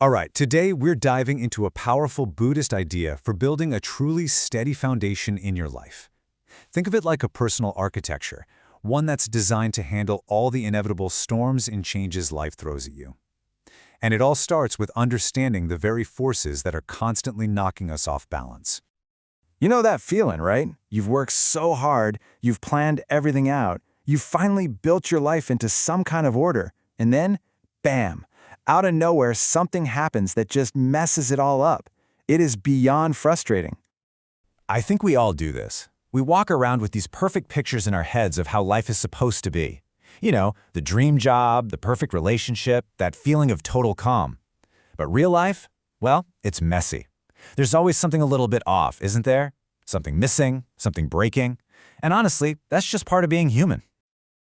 All right, today we're diving into a powerful Buddhist idea for building a truly steady foundation in your life. Think of it like a personal architecture, one that's designed to handle all the inevitable storms and changes life throws at you. And it all starts with understanding the very forces that are constantly knocking us off balance. You know that feeling, right? You've worked so hard, you've planned everything out, you've finally built your life into some kind of order, and then, bam, out of nowhere something happens that just messes it all up. It is beyond frustrating. I think we all do this. We walk around with these perfect pictures in our heads of how life is supposed to be. You know, the dream job, the perfect relationship, that feeling of total calm. But real life? Well, it's messy. There's always something a little bit off, isn't there? Something missing, something breaking. And honestly, that's just part of being human.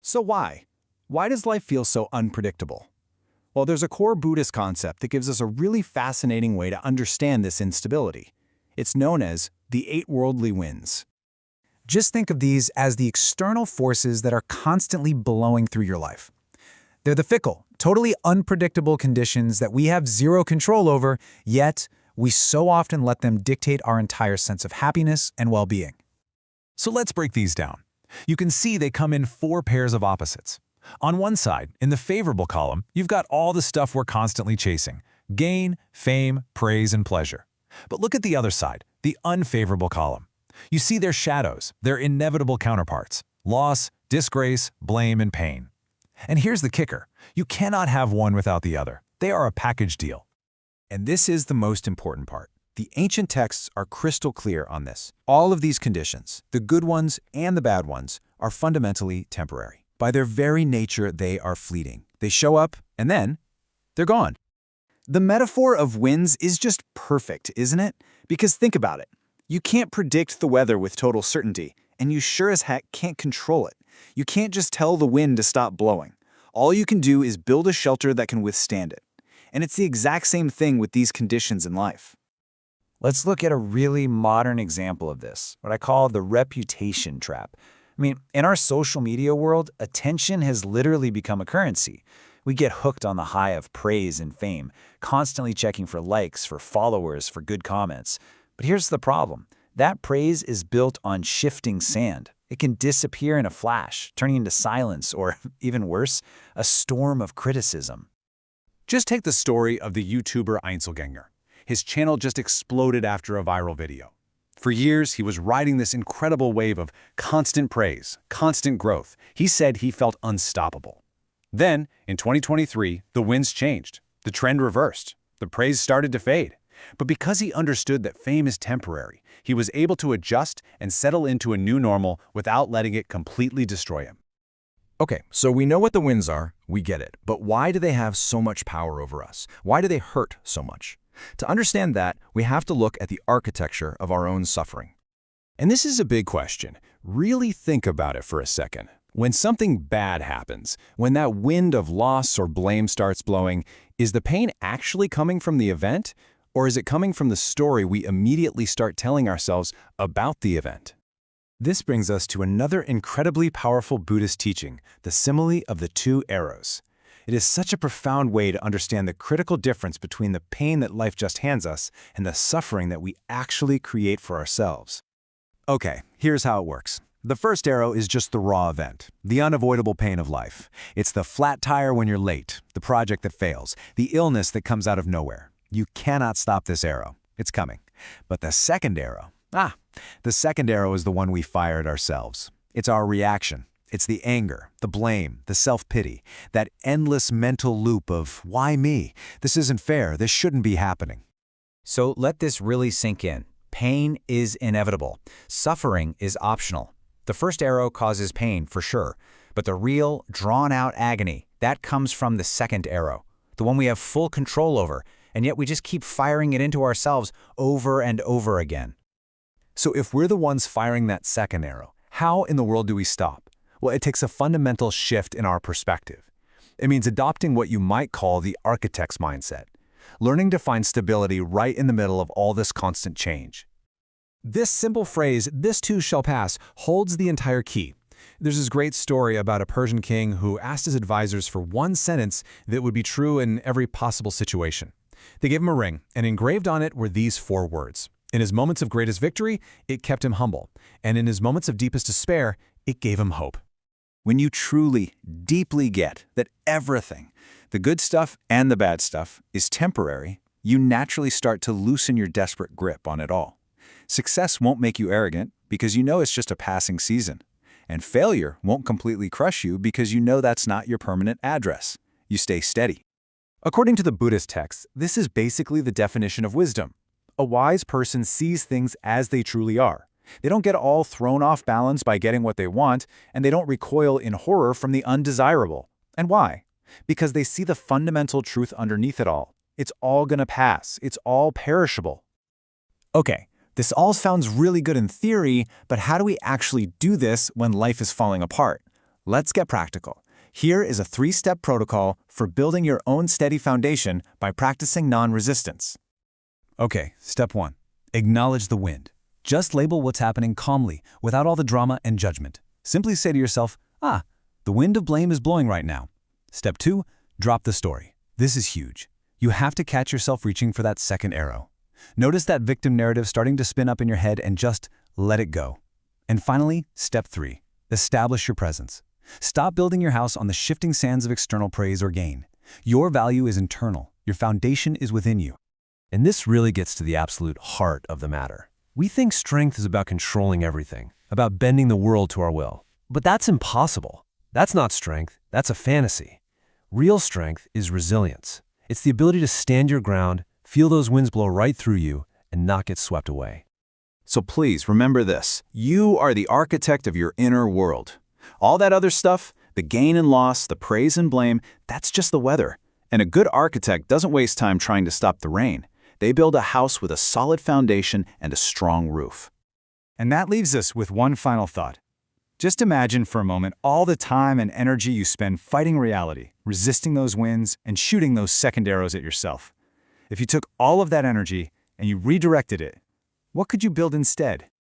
So why? Why does life feel so unpredictable? Well, there's a core Buddhist concept that gives us a really fascinating way to understand this instability. It's known as the 8 worldly winds. Just think of these as the external forces that are constantly blowing through your life. They're the fickle, totally unpredictable conditions that we have zero control over, yet we so often let them dictate our entire sense of happiness and well-being. So let's break these down. You can see they come in 4 pairs of opposites. On one side, in the favorable column, you've got all the stuff we're constantly chasing: gain, fame, praise, and pleasure. But look at the other side, the unfavorable column. You see their shadows, their inevitable counterparts: loss, disgrace, blame, and pain. And here's the kicker: you cannot have one without the other. They are a package deal. And this is the most important part. The ancient texts are crystal clear on this. All of these conditions, the good ones and the bad ones, are fundamentally temporary. By their very nature, they are fleeting. They show up, and then they're gone. The metaphor of winds is just perfect, isn't it? Because think about it. You can't predict the weather with total certainty, and you sure as heck can't control it. You can't just tell the wind to stop blowing. All you can do is build a shelter that can withstand it. And it's the exact same thing with these conditions in life. Let's look at a really modern example of this, what I call the reputation trap. In our social media world, attention has literally become a currency. We get hooked on the high of praise and fame, constantly checking for likes, for followers, for good comments. But here's the problem. That praise is built on shifting sand. It can disappear in a flash, turning into silence, or even worse, a storm of criticism. Just take the story of the YouTuber Einzelgänger. His channel just exploded after a viral video. For years, he was riding this incredible wave of constant praise, constant growth. He said he felt unstoppable. Then, in 2023, the winds changed. The trend reversed. The praise started to fade. But because he understood that fame is temporary, he was able to adjust and settle into a new normal without letting it completely destroy him. Okay, so we know what the winds are, we get it. But why do they have so much power over us? Why do they hurt so much? To understand that, we have to look at the architecture of our own suffering. And this is a big question. Really think about it for a second. When something bad happens, when that wind of loss or blame starts blowing, is the pain actually coming from the event? Or is it coming from the story we immediately start telling ourselves about the event? This brings us to another incredibly powerful Buddhist teaching, the simile of the 2 arrows. It is such a profound way to understand the critical difference between the pain that life just hands us and the suffering that we actually create for ourselves. Okay, here's how it works. The first arrow is just the raw event, the unavoidable pain of life. It's the flat tire when you're late, the project that fails, the illness that comes out of nowhere. You cannot stop this arrow. It's coming. But the second arrow, the second arrow is the one we fire at ourselves. It's our reaction. It's the anger, the blame, the self-pity, that endless mental loop of, why me? This isn't fair. This shouldn't be happening. So let this really sink in. Pain is inevitable. Suffering is optional. The first arrow causes pain, for sure. But the real, drawn-out agony, that comes from the second arrow, the one we have full control over, and yet we just keep firing it into ourselves over and over again. So if we're the ones firing that second arrow, how in the world do we stop? Well, it takes a fundamental shift in our perspective. It means adopting what you might call the architect's mindset, learning to find stability right in the middle of all this constant change. This simple phrase, "this too shall pass," holds the entire key. There's this great story about a Persian king who asked his advisors for one sentence that would be true in every possible situation. They gave him a ring, and engraved on it were these 4 words. In his moments of greatest victory, it kept him humble, and in his moments of deepest despair, it gave him hope. When you truly, deeply get that everything, the good stuff and the bad stuff, is temporary, you naturally start to loosen your desperate grip on it all. Success won't make you arrogant because you know it's just a passing season. And failure won't completely crush you because you know that's not your permanent address. You stay steady. According to the Buddhist texts, this is basically the definition of wisdom. A wise person sees things as they truly are. They don't get all thrown off balance by getting what they want, and they don't recoil in horror from the undesirable. And why? Because they see the fundamental truth underneath it all. It's all gonna pass. It's all perishable. Okay, this all sounds really good in theory, but how do we actually do this when life is falling apart? Let's get practical. Here is a 3-step protocol for building your own steady foundation by practicing non-resistance. Okay, step 1. Acknowledge the wind. Just label what's happening calmly, without all the drama and judgment. Simply say to yourself, the wind of blame is blowing right now. Step 2. Drop the story. This is huge. You have to catch yourself reaching for that second arrow. Notice that victim narrative starting to spin up in your head and just let it go. And finally, step 3. Establish your presence. Stop building your house on the shifting sands of external praise or gain. Your value is internal. Your foundation is within you. And this really gets to the absolute heart of the matter. We think strength is about controlling everything, about bending the world to our will. But that's impossible. That's not strength, that's a fantasy. Real strength is resilience. It's the ability to stand your ground, feel those winds blow right through you, and not get swept away. So please remember this. You are the architect of your inner world. All that other stuff, the gain and loss, the praise and blame, that's just the weather. And a good architect doesn't waste time trying to stop the rain. They build a house with a solid foundation and a strong roof. And that leaves us with one final thought. Just imagine for a moment all the time and energy you spend fighting reality, resisting those winds, and shooting those second arrows at yourself. If you took all of that energy and you redirected it, what could you build instead?